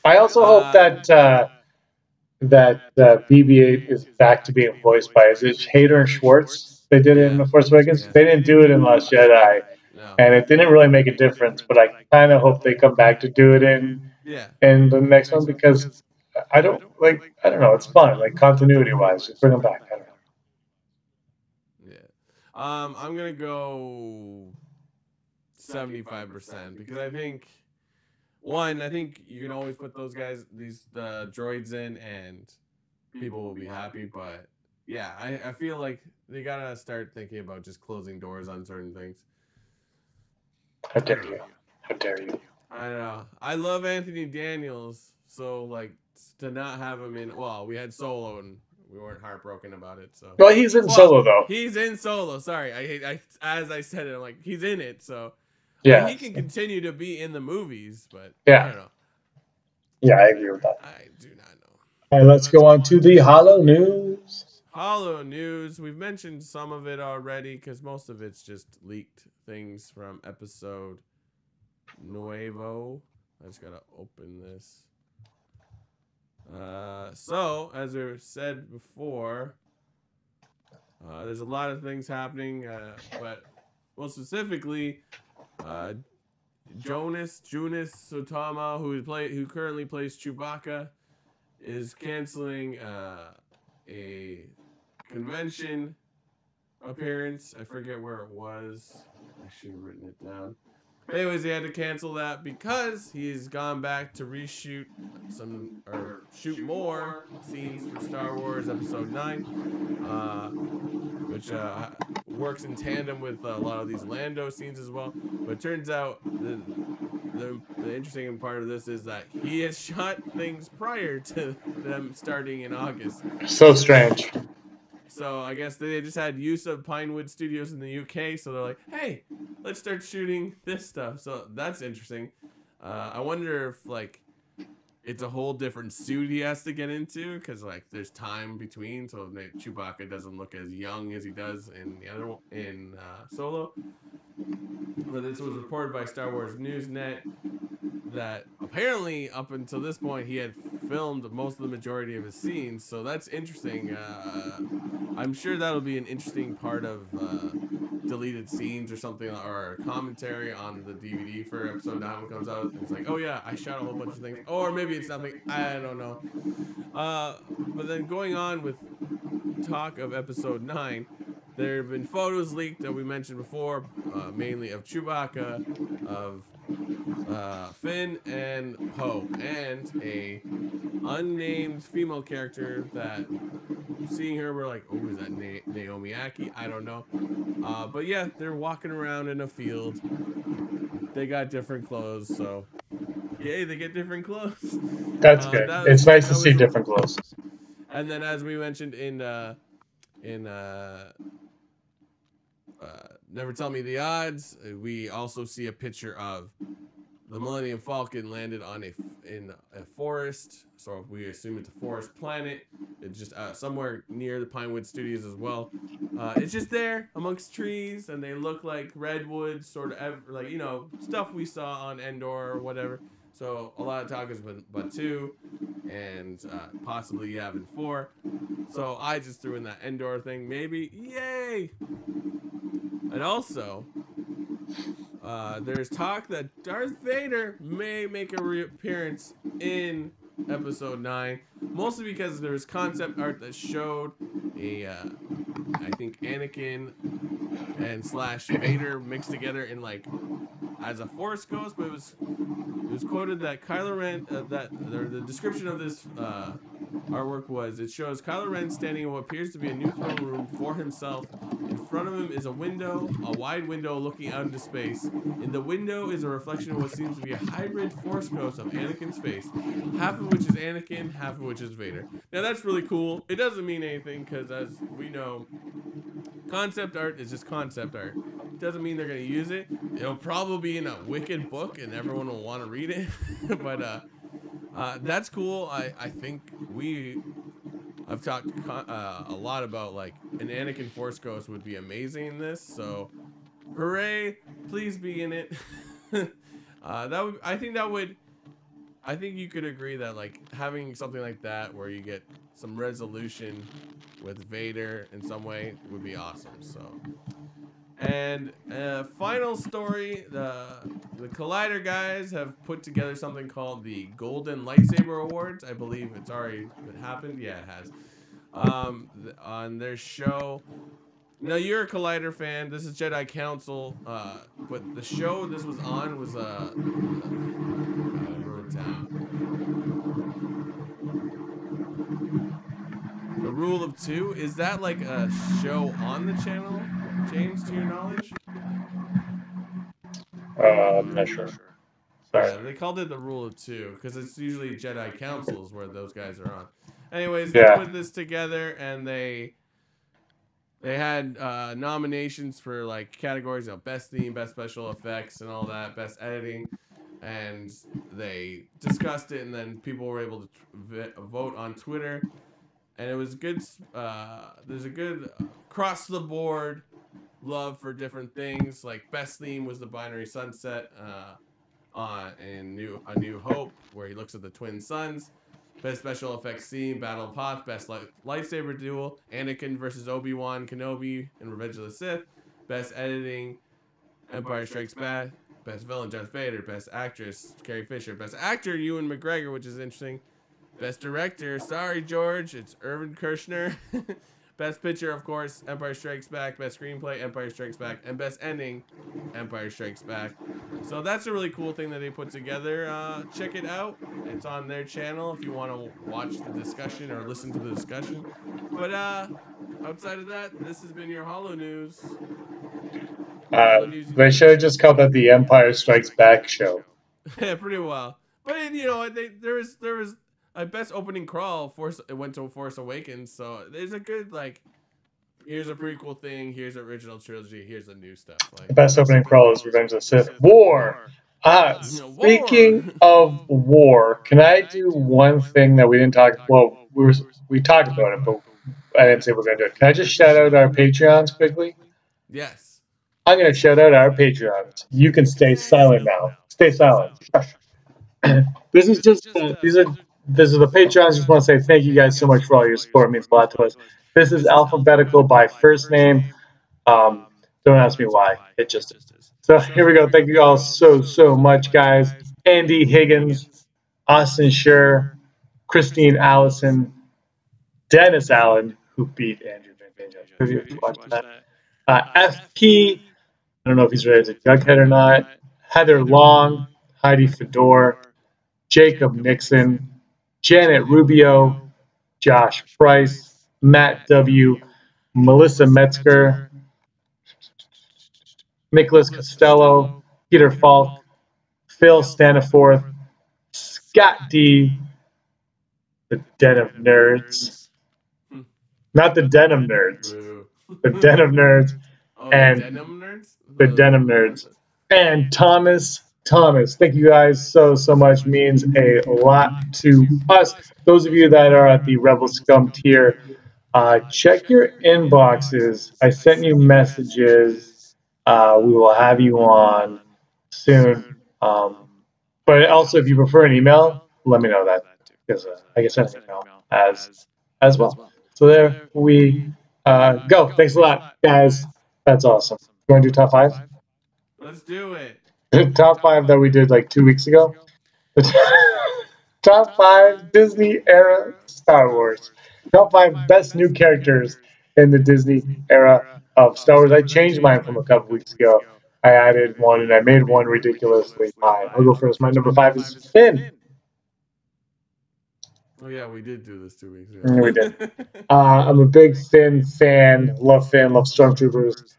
I also hope that BB-8 is back to being voiced by, is it Hayden Schwartz? They did it in The Force Awakens. They didn't do it in Last Jedi, and it didn't really make a difference. But I kind of hope they come back to do it in the next one, because I don't know. It's fun, like continuity wise. Just bring them back. I don't know. I'm gonna go 75% because I think you can always put those guys, these droids in, and people will be happy. But yeah, I feel like they gotta start thinking about just closing doors on certain things. How dare you? How dare you? I know. I love Anthony Daniels, so like to not have him in. Well, we had Solo and we weren't heartbroken about it. So well, he's in Solo though. He's in Solo. Sorry, I as I said it, I'm like he's in it. So yeah, he can continue to be in the movies, but yeah, I don't know. Yeah, I agree with that. I do not know. All right, let's go on to the Holo news. Holo news. We've mentioned some of it already because most of it's just leaked things from episode Nuevo. I just gotta open this. So, as we said before, there's a lot of things happening, but most specifically, Jonas Sotama, who currently plays Chewbacca, is canceling a convention appearance. I forget where it was. I should have written it down. Anyways, he had to cancel that because he's gone back to reshoot shoot more scenes for Star Wars Episode 9, which works in tandem with a lot of these Lando scenes as well. But it turns out the the interesting part of this is that he has shot things prior to them starting in August. So strange. So I guess they just had use of Pinewood Studios in the UK, so they're like, hey, let's start shooting this stuff. So that's interesting. I wonder if like it's a whole different suit he has to get into, because like there's time between, so Chewbacca doesn't look as young as he does in the other one, in Solo. But this was reported by Star Wars Newsnet that apparently up until this point he had filmed most of the majority of his scenes, so that's interesting. I'm sure that'll be an interesting part of deleted scenes or something, or commentary on the DVD for episode 9 when it comes out. It's like, oh yeah, I shot a whole bunch of things, or maybe it's nothing, I don't know. But then going on with talk of episode 9, there have been photos leaked that we mentioned before, mainly of Chewbacca, of Finn and Poe, and a unnamed female character that, seeing her, we're like, oh, is that Naomi Aki? I don't know. But yeah, they're walking around in a field. They got different clothes, so yay, they get different clothes. That's good. It's nice to see different clothes. And then, as we mentioned in Never Tell Me the Odds, we also see a picture of the Millennium Falcon landed on in a forest, so we assume it's a forest planet. It's just somewhere near the Pinewood Studios as well. It's just there amongst trees, and they look like redwoods, sort of like, you know, stuff we saw on Endor or whatever. So a lot of talk has been Batuu, and possibly Yavin 4. So I just threw in that Endor thing, maybe. Yay! And also, there's talk that Darth Vader may make a reappearance in episode 9, mostly because there was concept art that showed I think Anakin and / Vader mixed together in like as a Force ghost, but it was quoted that Kylo Ren, the description of this artwork was, it shows Kylo Ren standing in what appears to be a new throne room for himself. In front of him is a window, a wide window looking out into space. In the window is a reflection of what seems to be a hybrid Force ghost of Anakin's face, half of which is Anakin, half of which is Vader. Now that's really cool. It doesn't mean anything, because as we know, concept art is just concept art. It doesn't mean they're going to use it. It'll probably be in a wicked book and everyone will want to read it. But that's cool. I think I've talked a lot about like an Anakin Force Ghost would be amazing in this. So hooray, please be in it. I think you could agree that like having something like that where you get some resolution with Vader in some way would be awesome. So, and final story, the Collider guys have put together something called the Golden Lightsaber Awards. I believe it's already happened. Yeah, it has. On their show. Now, you're a Collider fan. This is Jedi Council. But the show this was on was I wrote it down. The Rule of Two. Is that like a show on the channel, James, to your knowledge? I'm not sure. Sorry. Yeah, they called it the Rule of Two because it's usually Jedi Councils where those guys are on. Anyways, they put this together and they had nominations for like categories of best theme, best special effects, and all that, best editing, and they discussed it, and then people were able to vote on Twitter, and it was good. There's a good across the board love for different things. Like best theme was the Binary Sunset in A New Hope, where he looks at the twin suns. Best special effects scene, Battle of Hoth. Best lightsaber duel, Anakin versus Obi-Wan Kenobi in Revenge of the Sith. Best editing, Empire Strikes Back. Best villain, Darth Vader. Best actress, Carrie Fisher. Best actor, Ewan McGregor, which is interesting. Best director, sorry George, it's Irvin Kershner. Best picture, of course, Empire Strikes Back. Best screenplay, Empire Strikes Back. And best ending, Empire Strikes Back. So that's a really cool thing that they put together. Check it out. It's on their channel if you want to watch the discussion or listen to the discussion. But outside of that, this has been your Holo News. They should have just called that the Empire Strikes Back show. Yeah, pretty well. But you know, there was a best opening crawl. It went to Force Awakens, so there's a good like. Here's a prequel thing. Here's original trilogy. Here's the new stuff. The Like best opening crawl is Revenge of the Sith. War. war. Speaking of war, can I do one thing that we didn't talk? Well, we talked about it, but I didn't say we're gonna do it. Can I just shout out our Patreons quickly? Yes. I'm gonna shout out our Patreons. You can stay silent now. Stay silent. This is just this is the Patreons. Just want to say thank you guys so much for all your support. It means a lot to us. This is alphabetical by first name. Don't ask me why. It just is. So here we go. Thank you all so much, guys. Andy Higgins, Austin Scher, Christine Allison, Dennis Allen, who beat Andrew Van FP, I don't know if he's related to Jughead or not. Heather Long, Heidi Fedor, Jacob Nixon, Janet Rubio, Josh Price, Matt W., Melissa Metzger, Nicholas Costello, Peter Falk, Phil Staniforth, Scott D., the Den of Nerds. Not the Denim Nerds. The Den of Nerds. And the Denim Nerds? The Denim Nerds. And Thomas. Thank you guys so much. Means a lot to us. Those of you that are at the Rebel Scum tier, check your inboxes. I sent you messages. We will have you on soon. But also, if you prefer an email, let me know that, because I can send an email as well. So there we go. Thanks a lot, guys. That's awesome. You want to do top five? Let's do it. Top five that we did like 2 weeks ago. Top five Disney era Star Wars. Top five best new characters in the Disney era of Star Wars. I changed mine from a couple weeks ago. I added one and I made one ridiculously high. I'll go first. My number five is Finn. Oh yeah, we did do this 2 weeks ago. We did. I'm a big Finn fan. Love Finn. Love Stormtroopers.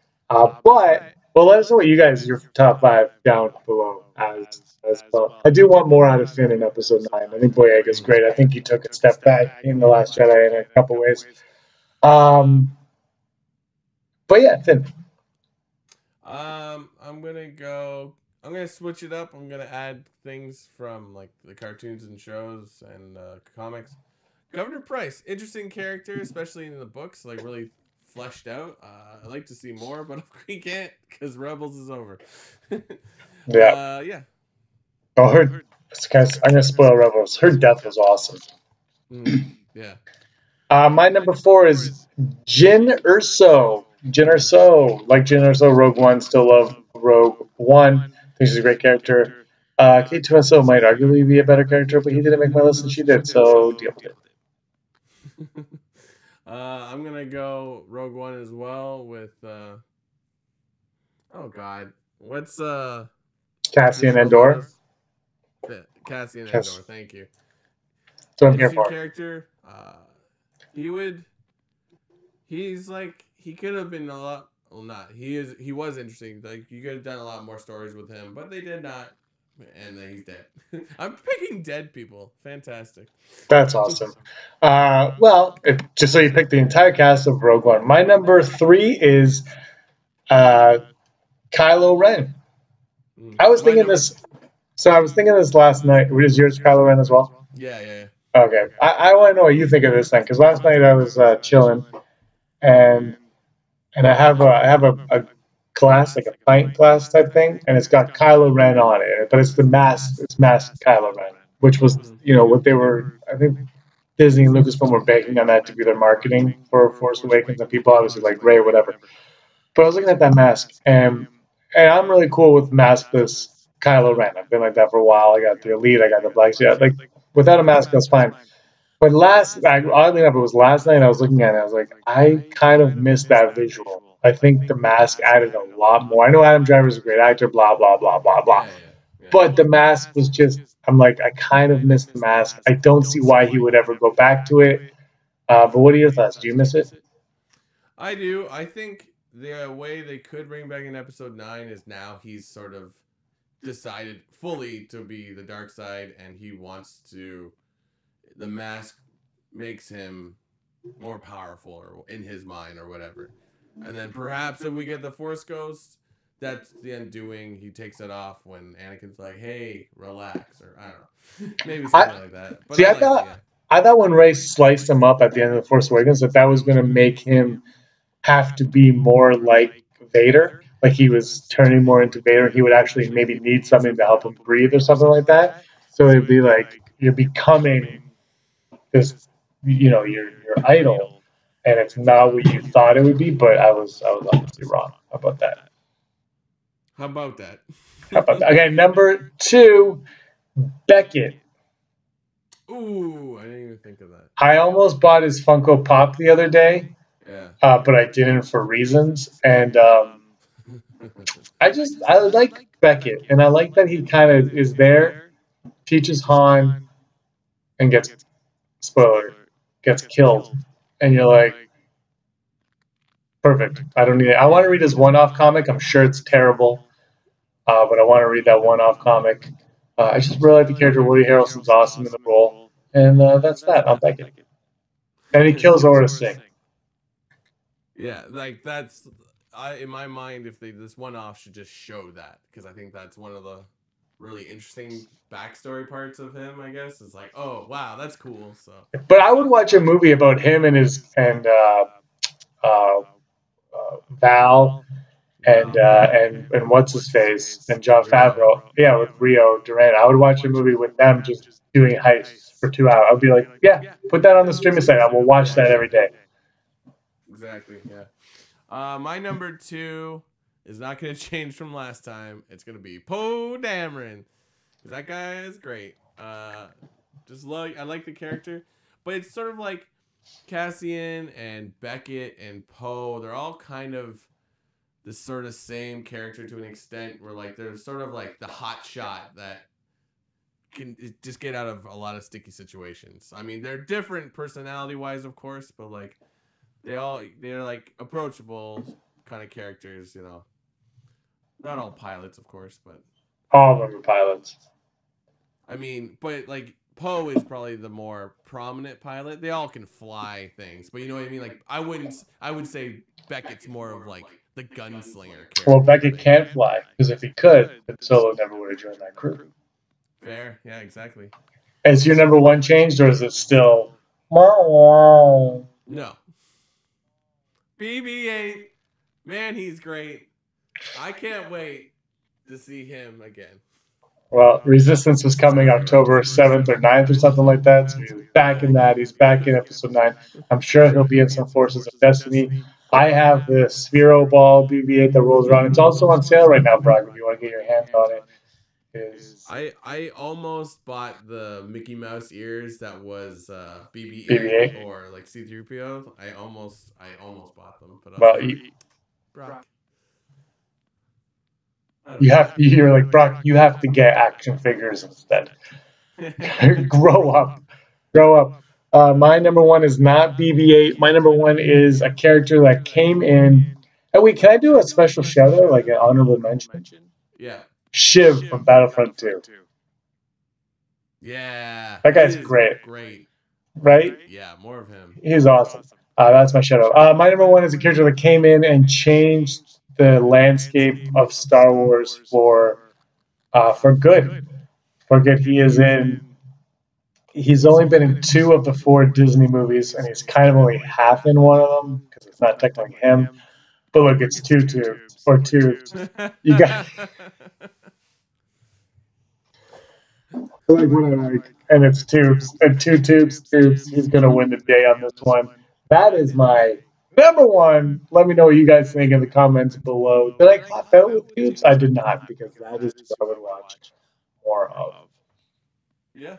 Well, let us know what you guys your top five down below as well. I do want more out of Finn in episode 9. I think Boyega's great. I think he took a step back in The Last Jedi in a couple ways. But yeah, Finn. I'm gonna switch it up. I'm gonna add things from like the cartoons and shows and comics. Governor Price, interesting character, especially in the books, like really fleshed out. I'd like to see more, but we can't because Rebels is over. Yeah. Oh, I'm gonna spoil Rebels. Her death was awesome. Yeah. My number 4 is Jyn Erso. Like Jyn Erso, Rogue One. Still love Rogue One. Think she's a great character. K2SO might arguably be a better character, but he didn't make my list and she did, so deal with it. I'm gonna go Rogue One as well with oh god, what's Cassian Andor? Yeah, Cassian Andor, thank you. So I'm here for character. He could have been a lot. Well, not. He was interesting. Like you could have done a lot more stories with him, but they did not. And then he's dead. I'm picking dead people. Fantastic. That's awesome. Just so you picked the entire cast of Rogue One. My number 3 is Kylo Ren. I was thinking this. So I was thinking this last night. Was yours Kylo Ren as well? Yeah. Okay. I want to know what you think of this thing, because last night I was chilling, and I have a glass, like a pint glass type thing, and it's got Kylo Ren on it, but it's masked Kylo Ren, which was what they were. I think Disney and Lucasfilm were banking on that to be their marketing for Force Awakens, and people obviously like Rey, whatever. But I was looking at that mask, and I'm really cool with maskless Kylo Ren. I've been like that for a while. I got the Elite, I got the Black Suit. Like without a mask, that's fine. But oddly enough, it was last night I was looking at it. I was like, I kind of missed that visual. I think the mask added a lot more. I know Adam Driver's a great actor, blah, blah, blah, blah, blah. Yeah. But the mask was just, I'm like, I kind of missed the mask. I don't see why he would ever go back to it. But what are your thoughts? Do you miss it? I do. I think the way they could bring back in episode 9 is now he's sort of decided fully to be the dark side, and he wants to. The mask makes him more powerful, or in his mind, or whatever. And then perhaps if we get the Force Ghost, that's the undoing. He takes it off when Anakin's like, "Hey, relax," or I don't know, maybe something like that. But See, I liked it. Yeah. I thought when Ray sliced him up at the end of the Force Awakens that was going to make him have to be more like Vader, like he was turning more into Vader. He would actually maybe need something to help him breathe or something like that. So it'd be like you're becoming this, your idol, and it's not what you thought it would be. But I was obviously wrong about that. How about that? Okay, number 2, Beckett. Ooh, I didn't even think of that. I almost bought his Funko Pop the other day. Yeah. But I didn't for reasons. And I like Beckett, and I like that he kind of is there, teaches Han, and gets killed, and you're like, perfect. I don't need it. I want to read his one-off comic. I'm sure it's terrible, but I want to read that one-off comic. I just really like the character. Woody Harrelson's awesome in the role, and that's that. I'm Beckett, and he kills Aura Singh. Yeah, like that's in my mind. If this one-off should just show that, because I think that's one of the really interesting backstory parts of him. I guess it's like, oh wow, that's cool. So, but I would watch a movie about him and Val and what's his face and John Favreau. Yeah, with Rio Durant. I would watch a movie with them just doing heists for 2 hours. I'd be like, yeah, put that on the streaming site. I will watch that every day. Exactly. Yeah. My number 2 is not going to change from last time. It's going to be Poe Dameron. That guy is great. I like the character, but it's sort of like Cassian and Beckett and Poe. They're all kind of the sort of same character to an extent, where like they're sort of like the hot shot that can just get out of a lot of sticky situations. I mean, they're different personality wise, of course, but like they're like approachable kind of characters, Not all pilots, of course, but all of them are pilots. I mean, but like Poe is probably the more prominent pilot. They all can fly things, but you know what I mean? Like I would say Beckett's more of like the gunslinger character. Well, Beckett can't fly, because if he could, then Solo never would have joined that crew. Fair, yeah, exactly. Is your number 1 changed, or is it still no? BB-8, man, he's great. I can't wait to see him again. Well, Resistance is coming October 7th or 9th or something like that. So he's back in that. He's back in episode 9. I'm sure he'll be in some Forces of Destiny. I have the Sphero Ball BB-8 that rolls around. It's also on sale right now, Brock, if you want to get your hands on it. I almost bought the Mickey Mouse ears that was BB-8 or like C-3PO. I almost bought them. But Brock. You're like, Brock, you have to get action figures instead. Grow up. My number 1 is not BB-8. My number 1 is a character that came in. Oh, wait, can I do a special shout out, like an honorable mention? Yeah. Shiv from Battlefront 2. Yeah. That guy's great. Great. Right? Yeah, more of him. He's awesome. That's my shout out. My number 1 is a character that came in and changed the landscape of Star Wars for good. For good. He's only been in 2 of the 4 Disney movies, and he's kind of only half in one of them because it's not technically him. But look, it's 2 tubes or 2. You got and it's tubes and 2 tubes. He's gonna win the day on this one. That is my number 1. Let me know what you guys think in the comments below. Did I cop out with tubes? I did not, because that is what I would watch more of. Yeah.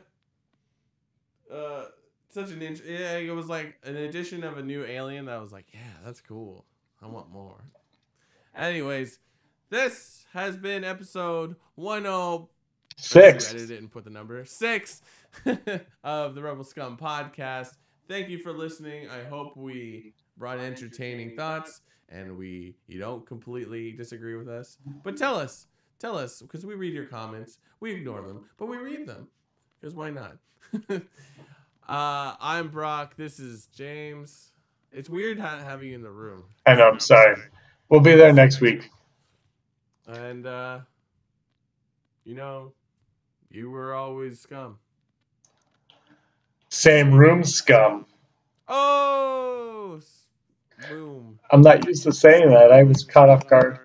It was like an addition of a new alien that was like, yeah, that's cool. I want more. Anyways, this has been episode 106. I edited it and put the number 6 of the Rebel Scum podcast. Thank you for listening. I hope we brought entertaining thoughts and you don't completely disagree with us. But tell us Tell us, because we read your comments. We ignore them, but we read them. Because why not? I'm Brock. This is James. It's weird having you in the room. I know, I'm sorry. We'll be there next week. And, you know, you were always scum. Same room, scum. Oh! Boom. I'm not used to saying that. I was caught off guard.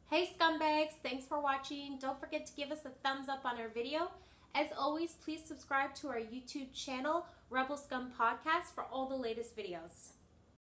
Hey scumbags, thanks for watching. Don't forget to give us a thumbs up on our video. As always, please subscribe to our YouTube channel, Rebel Scum Podcast, for all the latest videos.